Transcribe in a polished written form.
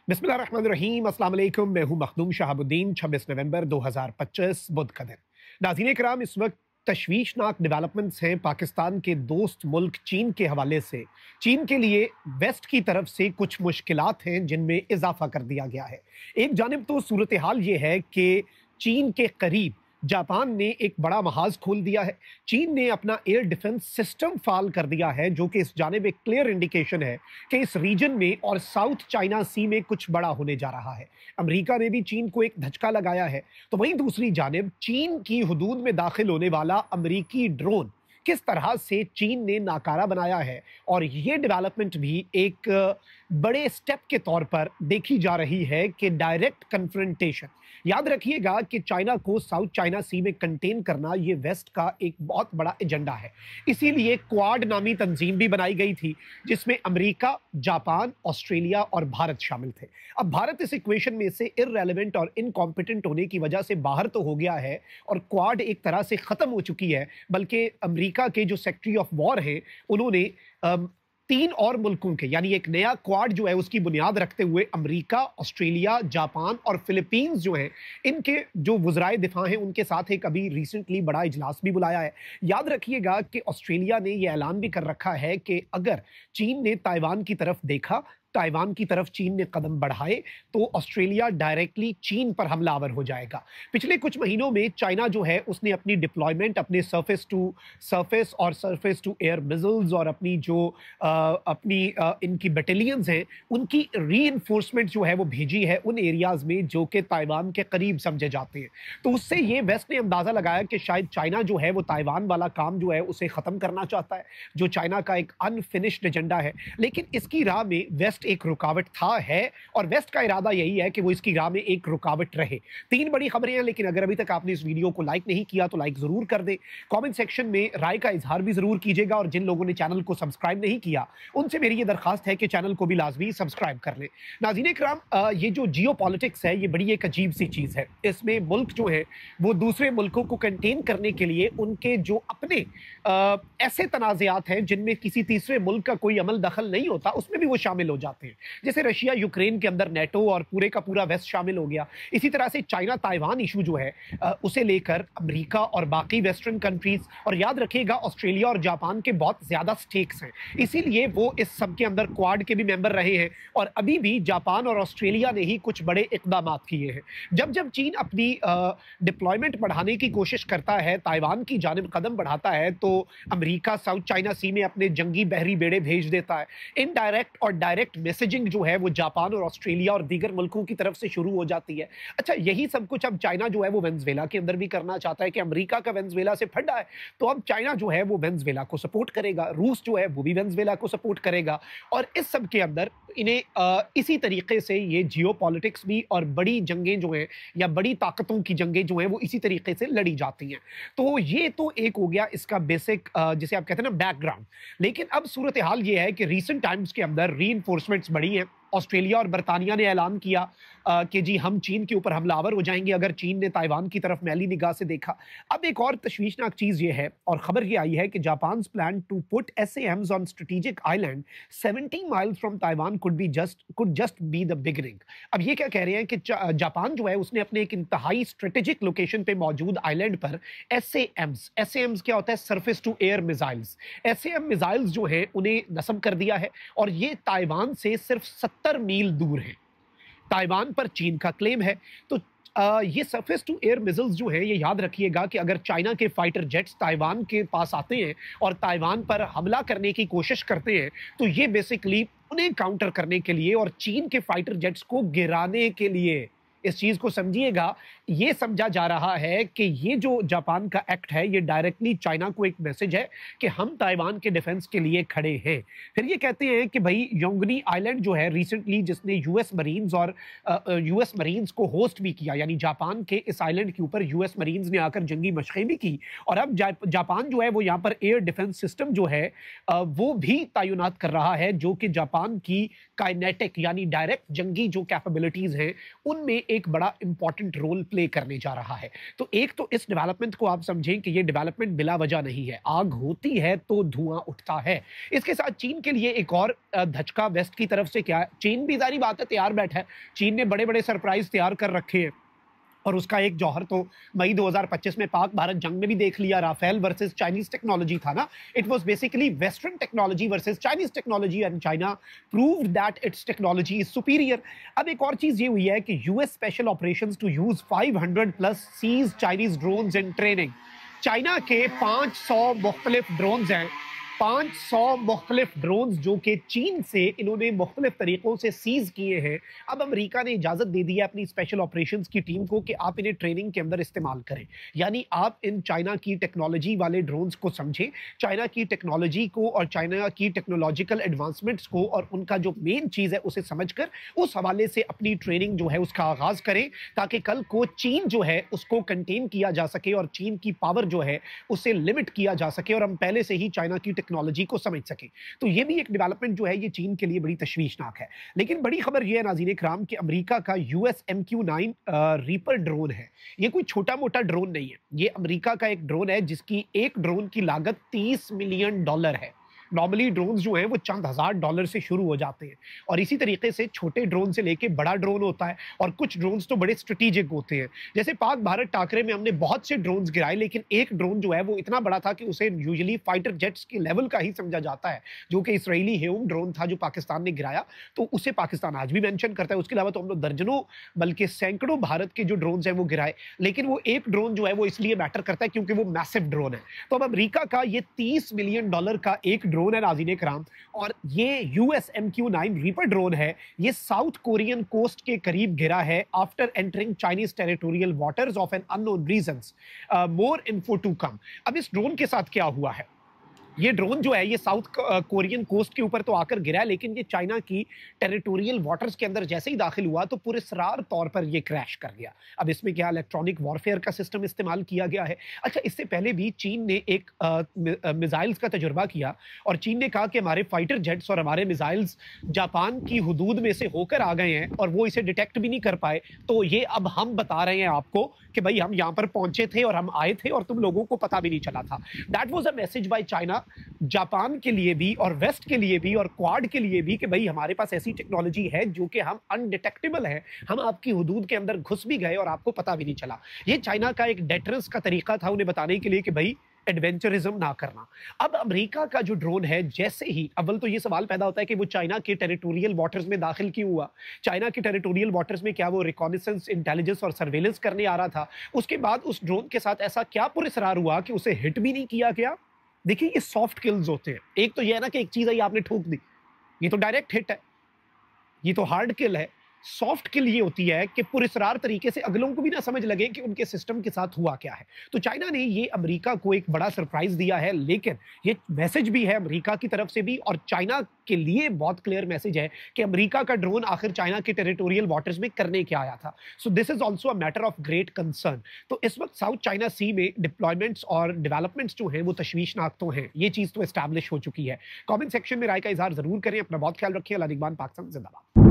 बिस्मिल्लाहिर्रहमानिर्रहीम, अस्सलाम वालेकुम। मैं हूं मखदूम शहाबुद्दीन। 26 नवंबर 2025 बुध का दिन। नाज़रीन कराम, इस वक्त तशवीशनाक डेवलपमेंट्स हैं पाकिस्तान के दोस्त मुल्क चीन के हवाले से। चीन के लिए वेस्ट की तरफ से कुछ मुश्किलात हैं जिनमें इजाफा कर दिया गया है। एक जानिब तो सूरत हाल ये है कि चीन के करीब जापान ने एक बड़ा महाज खोल दिया है। चीन ने अपना एयर डिफेंस सिस्टम फाल कर दिया है, जो कि इस जानिब एक क्लियर इंडिकेशन है कि इस रीजन में और साउथ चाइना सी में कुछ बड़ा होने जा रहा है। अमेरिका ने भी चीन को एक धचका लगाया है। तो वहीं दूसरी जानिब चीन की हुदूद में दाखिल होने वाला अमेरिकी ड्रोन किस तरह से चीन ने नाकारा बनाया है, और ये डेवलपमेंट भी एक बड़े स्टेप के तौर पर देखी जा रही है कि डायरेक्ट कन्फ्रंटेशन। याद रखिएगा कि चाइना को साउथ चाइना सी में कंटेन करना ये वेस्ट का एक बहुत बड़ा एजेंडा है। इसीलिए क्वाड नामी तंजीम भी बनाई गई थी, जिसमें अमेरिका, जापान, ऑस्ट्रेलिया और भारत शामिल थे। अब भारत इस इक्वेशन में से इररेलेवेंट और इनकॉम्पिटेंट होने की वजह से बाहर तो हो गया है और क्वाड एक तरह से खत्म हो चुकी है, बल्कि अमेरिका के जो सेक्रेटरी ऑफ वॉर हैं उन्होंने तीन और मुल्कों के, यानी एक नया क्वाड जो है उसकी बुनियाद रखते हुए अमेरिका, ऑस्ट्रेलिया, जापान और फिलीपींस जो हैं, इनके जो वज़राए दिफा हैं उनके साथ एक अभी रिसेंटली बड़ा इजलास भी बुलाया है। याद रखिएगा कि ऑस्ट्रेलिया ने यह ऐलान भी कर रखा है कि अगर चीन ने ताइवान की तरफ देखा, ताइवान की तरफ चीन ने कदम बढ़ाए, तो ऑस्ट्रेलिया डायरेक्टली चीन पर हमलावर हो जाएगा। पिछले कुछ महीनों में चाइना जो है उसने अपनी डिप्लॉयमेंट, अपने सरफेस टू सरफेस और सरफेस टू एयर मिसाइल्स और अपनी जो इनकी बटालियंस हैं उनकी रीइंफोर्समेंट जो है वो भेजी है उन एरियाज में जो कि ताइवान के करीब समझे जाते हैं। तो उससे ये वेस्ट ने अंदाजा लगाया कि शायद चाइना जो है वो ताइवान वाला काम जो है उसे खत्म करना चाहता है, जो चाइना का एक अनफिनिश्ड एजेंडा है। लेकिन इसकी राह में वेस्ट एक रुकावट था है, और वेस्ट का इरादा यही है कि वो इसकी राह में एक रुकावट रहे। तीन बड़ी खबरें हैं, लेकिन अगर अभी तक आपने इस वीडियो को लाइक नहीं किया तो लाइक जरूर कर दें। कमेंट सेक्शन में राय का इजहार भी जरूर कीजिएगा, और जिन लोगों ने चैनल को सब्सक्राइब नहीं किया उनसे मेरी ये दरखास्त है कि चैनल को भी लाजमी सब्सक्राइब कर लें। नाज़रीन इकराम, ये जो जियो पॉलिटिक्स है ये बड़ी एक अजीब सी चीज है। इसमें मुल्क जो है वो दूसरे मुल्कों को कंटेन करने के लिए उनके जो अपने ऐसे तनाज़ात हैं जिनमें किसी तीसरे मुल्क का कोई अमल दखल नहीं होता, उसमें भी वो शामिल हो जाते हैं। जैसे रशिया यूक्रेन के अंदर नेटो और पूरे का पूरा वेस्ट शामिल हो गया। इसी तरह से चाइना ताइवान इशू जो है उसे लेकर अमेरिका और बाकी वेस्टर्न कंट्रीज, और याद रखिएगा ऑस्ट्रेलिया और जापान के बहुत ज्यादा स्टेक्स हैं, इसीलिए वो इस सब के अंदर क्वाड के भी मेंबर रहे हैं। और अभी भी जापान और ऑस्ट्रेलिया ने ही कुछ बड़े इकदाम किए हैं। जब जब चीन अपनी डिप्लॉयमेंट बढ़ाने की कोशिश करता है, ताइवान की जानिब कदम बढ़ाता है, तो अमेरिका साउथ चाइना सी में अपने जंगी बहरी बेड़े भेज देता है। इनडायरेक्ट और डायरेक्ट मैसेजिंग जो है वो जापान और ऑस्ट्रेलिया और दीगर मुल्कों की तरफ से शुरू हो जाती है। अच्छा, यही सब कुछ अब चाइना जो है वो वेनेजुएला के अंदर भी करना चाहता है कि अमेरिका का वेनेजुएला से फटा है, तो अब चाइना जो है वो वेनेजुएला को सपोर्ट करेगा, रूस जो है वो भी वेनेजुएला को सपोर्ट करेगा। और इस सब के अंदर इन्हें इसी तरीके से ये जियो पॉलिटिक्स भी और बड़ी जंगें जो हैं या बड़ी ताकतों की जंगें जो हैं वो इसी तरीके से लड़ी जाती हैं। तो ये तो एक हो गया इसका बेसिक, जिसे आप कहते हैं ना, बैकग्राउंड। लेकिन अब सूरत हाल ये है कि रीसेंट टाइम्स के अंदर रीइंफोर्समेंट्स बढ़ी हैं। ऑस्ट्रेलिया और बरतानिया ने ऐलान किया कि जी हम चीन के ऊपर हमलावर हो जाएंगे अगर चीन ने ताइवान की तरफ मैली निगाह से देखा। अब एक और तशवीशनाक चीज ये है, और खबर ये आई है कि Japan plan to put SAMs on strategic island 70 miles from Taiwan could just be the beginning. अब ये क्या कह रहे हैं कि जापान जो है उसने अपने एक इंतहाई स्ट्रेटेजिक लोकेशन पे मौजूद आइलैंड पर एसएएम्स क्या होता है? Surface to air missiles. SAM missiles जो है उन्हें नस्ब कर दिया है, और ये ताइवान से सिर्फ 70 मील दूर है। ताइवान पर चीन का क्लेम है। तो ये सरफेस टू एयर मिसाइल्स जो है, ये याद रखिएगा कि अगर चाइना के फाइटर जेट्स ताइवान के पास आते हैं और ताइवान पर हमला करने की कोशिश करते हैं, तो ये बेसिकली उन्हें काउंटर करने के लिए और चीन के फाइटर जेट्स को गिराने के लिए। इस चीज को समझिएगा, ये समझा जा रहा है कि ये जो जापान का एक्ट है ये डायरेक्टली चाइना को एक मैसेज है कि हम ताइवान के डिफेंस के लिए खड़े हैं। फिर ये कहते हैं कि भाई योंगनी आइलैंड जो है रिसेंटली, जिसने यूएस मरीन्स को होस्ट भी किया, यानी जापान के इस आइलैंड के ऊपर यूएस मरीन्स ने आकर जंगी मशक़ें भी की, और अब जापान जो है वो यहाँ पर एयर डिफेंस सिस्टम जो है वो भी तैनात कर रहा है, जो कि जापान की काइनेटिक यानी डायरेक्ट जंगी जो कैपेबिलिटीज हैं उनमें एक बड़ा इंपॉर्टेंट रोल प्ले प्ले करने जा रहा है। तो एक तो इस डेवलपमेंट को आप समझें कि ये डेवलपमेंट बिला वजह नहीं है, आग होती है तो धुआं उठता है। इसके साथ चीन के लिए एक और धचका वेस्ट की तरफ से क्या है, चीन भी जारी बात है तैयार बैठा है। चीन ने बड़े बड़े सरप्राइज तैयार कर रखे हैं और उसका एक जौहर तो मई 2025 में पाक भारत जंग में भी देख लिया। राफेल वर्सेस चाइनीज टेक्नोलॉजी था ना, it was basically western technology versus Chinese technology and China proved that its technology is superior. अब एक और चीज ये हुई है कि US special operations to use 500 plus seize Chinese drones in training. China के 500 मुख्तलिफ ड्रोन्स हैं, 500 मुख्तलिफ ड्रोन्स जो कि चीन से इन्होंने मुख्तलिफ तरीकों से सीज किए हैं। अब अमेरिका ने इजाज़त दे दी है अपनी स्पेशल ऑपरेशंस की टीम को कि आप इन्हें ट्रेनिंग के अंदर इस्तेमाल करें। यानी आप इन चाइना की टेक्नोलॉजी वाले ड्रोन्स को समझें, चाइना की टेक्नोलॉजी को और चाइना की टेक्नोलॉजिकल एडवांसमेंट्स को और उनका जो मेन चीज़ है उसे समझकर उस हवाले से अपनी ट्रेनिंग जो है उसका आगाज़ करें, ताकि कल को चीन जो है उसको कंटेन किया जा सके और चीन की पावर जो है उसे लिमिट किया जा सके और हम पहले से ही चाइना की टेक्नोलॉजी को समझ सके। तो ये भी एक डेवलपमेंट जो है ये चीन के लिए बड़ी तशवीशनाक है। लेकिन बड़ी खबर ये है नाज़रीन इकराम कि अमेरिका का यूएस MQ-9 रीपर ड्रोन है। ये कोई छोटा मोटा ड्रोन नहीं है, ये अमेरिका का एक ड्रोन है जिसकी एक ड्रोन की लागत $30 मिलियन है। नॉर्मली ड्रोन्स जो हैं वो चंद हज़ार डॉलर से शुरू हो जाते हैं और इसी तरीके से छोटे ड्रोन से लेके बड़ा ड्रोन होता है और कुछ ड्रोन्स तो बड़े स्ट्रेटेजिक होते हैं। जैसे पाक भारत टाकरे में हमने बहुत से ड्रोन्स गिराए, लेकिन एक ड्रोन जो है वो इतना बड़ा था कि उसे यूजुअली फाइटर जेट्स के लेवल का ही समझा जाता है, जो कि इसराइली हेउम ड्रोन था जो पाकिस्तान ने गिराया, तो उसे पाकिस्तान आज भी मेंशन करता है। उसके अलावा तो हम लोग दर्जनों बल्कि सैकड़ों भारत के जो ड्रोन्स हैं वो गिराए, लेकिन वो एक ड्रोन जो है वो इसलिए मैटर करता है क्योंकि वो मैसिव ड्रोन है। तो अब अमेरिका का ये $30 मिलियन का एक ड्रोन है नाज़रीन इकराम, और ये यूएस MQ-9 रीपर ड्रोन है। ये साउथ कोरियन कोस्ट के करीब गिरा है after entering Chinese territorial waters of an unknown reasons. More info to come. अब इस ड्रोन के साथ क्या हुआ है, ये ड्रोन जो है ये साउथ कोरियन कोस्ट के ऊपर तो आकर गिरा है, लेकिन ये चाइना की टेरिटोरियल वाटर्स के अंदर जैसे ही दाखिल हुआ तो पूरे सरार तौर पर ये क्रैश कर गया। अब इसमें क्या इलेक्ट्रॉनिक वॉरफेयर का सिस्टम इस्तेमाल किया गया है। अच्छा, इससे पहले भी चीन ने एक मिसाइल्स का तजुर्बा किया और चीन ने कहा कि हमारे फाइटर जेट्स और हमारे मिसाइल्स जापान की हुदूद में से होकर आ गए हैं और वो इसे डिटेक्ट भी नहीं कर पाए। तो ये अब हम बता रहे हैं आपको कि भाई हम यहाँ पर पहुंचे थे और हम आए थे और तुम लोगों को पता भी नहीं चला था। That was a message by China Japan के लिए भी और वेस्ट के लिए भी और क्वाड के लिए भी कि भाई हमारे पास ऐसी टेक्नोलॉजी है जो कि हम अनडिटेक्टेबल है, हम आपकी हुदूद के अंदर घुस भी गए और आपको पता भी नहीं चला। ये चाइना का एक डेटरेंस का तरीका था उन्हें बताने के लिए कि भाई एडवेंचरिज्म ना करना। अब अमेरिका का जो ड्रोन है, जैसे ही अव्वल तो ये सवाल पैदा होता है कि वो चाइना के टेरिटोरियल वाटर्स में दाखिल क्यों हुआ। चाइना के टेरिटोरियल वाटर्स में क्या वो रिकॉनिसेंस, इंटेलिजेंस और सर्वेलेंस करने आ रहा था। उसके बाद उस ड्रोन के साथ ऐसा क्या पुरस्कार हुआ कि उसे हिट भी नहीं किया गया। देखिए, ये सॉफ्ट किल्स होते हैं। एक तो ये है ना कि एक चीज आई आपने ठोक दी, ये तो डायरेक्ट हिट है, ये तो हार्ड किल है। सॉफ्ट किल ये होती है कि पुरस्कार तरीके से अगलों को भी ना समझ लगे कि उनके सिस्टम के साथ हुआ क्या है। तो चाइना ने ये अमेरिका को एक बड़ा सरप्राइज दिया है, लेकिन ये मैसेज भी है अमेरिका की तरफ से भी और चाइना के लिए बहुत क्लियर मैसेज है कि अमेरिका का ड्रोन आखिर चाइना के टेरिटोरियल वाटर्स में करने क्या आया था। So this is also a matter of great concern. तो इस वक्त साउथ चाइना सी में डिप्लॉयमेंट्स और डेवलपमेंट्स जो हैं वो तशवीशनाक तो हैं, ये चीज़ तो एस्टैब्लिश हो चुकी है। कॉमेंट सेक्शन में राय का इजहार जरूर करें। अपना बहुत ख्याल रखिए। अल्लाह निगहबान। पाकिस्तान जिंदाबाद।